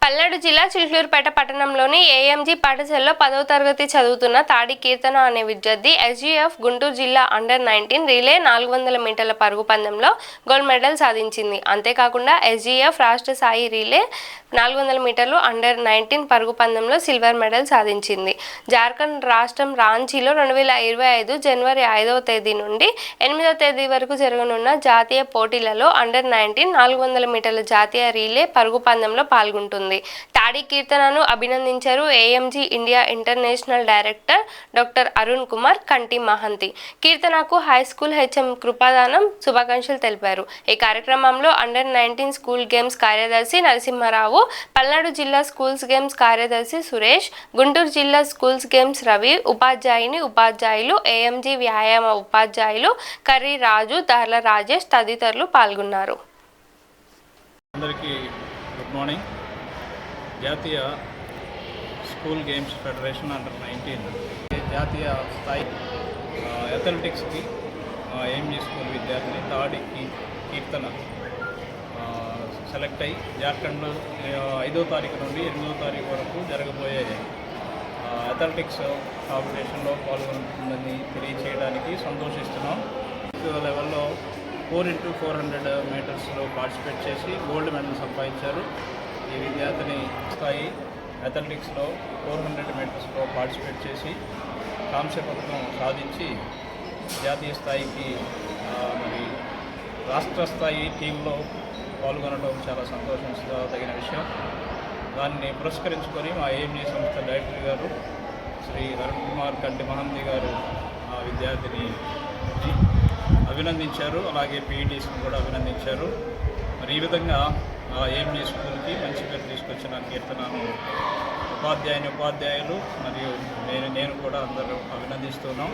పల్నాడు జిల్లా చిలుకూరుపేట పట్టణంలోని ఏఎంజీ పాఠశాలలో 10వ తరగతి చదువుతున్న తాడి కీర్తన అనే విద్యార్థి ఎస్జీఎఫ్ గుంటూరు జిల్లా అండర్-19 రిలే 400 మీటర్ల పరుగు పందెంలో గోల్డ్ మెడల్ సాధించింది. అంతేకాకుండా ఎస్జీఎఫ్ రాష్ట్ర స్థాయి రిలే 400 మీటర్లు అండర్-19 పరుగు పందెంలో సిల్వర్ మెడల్ సాధించింది. జార్ఖండ్ రాష్ట్రం రాంచీలో 2025 జనవరి 5వ తేదీ నుండి 8వ తేదీ వరకు జరగనున్న జాతీయ పోటీలలో అండర్-19 400 మీటర్ల జాతీయ రిలే పరుగు పందెంలో పాల్గొంటుంది. తాడి కీర్తనను అభినందించారు AMG India international director doctor Arun Kumar కంటి మహంతి. కీర్తనకు హైస్కూల్ హెచ్ఎం కృపాదానం శుభాకాంక్షలు తెలిపారు. ఈ కార్యక్రమంలో అండర్-19 స్కూల్ గేమ్స్ కార్యదర్శి నరసింహారావు, పల్నాడు జిల్లా స్కూల్స్ గేమ్స్ కార్యదర్శి సురేష్, గుంటూరు జిల్లా స్కూల్స్ గేమ్స్ రవి, ఉపాధ్యాయులు, ఏఎంజీ వ్యాయామ ఉపాధ్యాయులు కర్రీ రాజు, దార్ల రాజేష్ తదితరులు పాల్గొన్నారు. అందరికీ గుడ్ మార్నింగ్. జాతీయ స్కూల్ గేమ్స్ ఫెడరేషన్ అండర్-19 జాతీయ స్థాయి అథ్లెటిక్స్కి ఏఎంజీ స్కూల్ విద్యార్థిని తాడి కీర్తన సెలెక్ట్ అయ్యి జార్ఖండ్లో 5వ తారీఖు నుండి 8వ తారీఖు వరకు జరగబోయే అథ్లెటిక్స్ కాంపిటీషన్లో పాల్గొంటుందని తెలియచేయడానికి సంతోషిస్తున్నాం. లెవెల్లో 4x400 మీటర్స్లో పార్టిసిపేట్ చేసి గోల్డ్ మెడల్ సంపాదించారు. ఈ విద్యార్థిని స్థాయి అథ్లెటిక్స్లో 400 మీటర్స్లో పార్టిసిపేట్ చేసి కాంస్య పథకం సాధించి జాతీయ స్థాయికి మరి రాష్ట్ర స్థాయి టీంలో పాల్గొనడం చాలా సంతోషించదగిన విషయం. దాన్ని పురస్కరించుకొని మా ఏఎంజీ సంస్థ డైరెక్టర్ గారు శ్రీ అరుణ్ కుమార్ కంటి మహంతి గారు ఆ విద్యార్థిని అభినందించారు. అలాగే పీఈటీస్ని కూడా అభినందించారు. మరి ఈ విధంగా ఏఎంజీ స్కూల్కి మంచి పేరు తీసుకొచ్చిన కీర్తనను ఉపాధ్యాయులు మరియు నేను కూడా అందరూ అభినందిస్తున్నాం.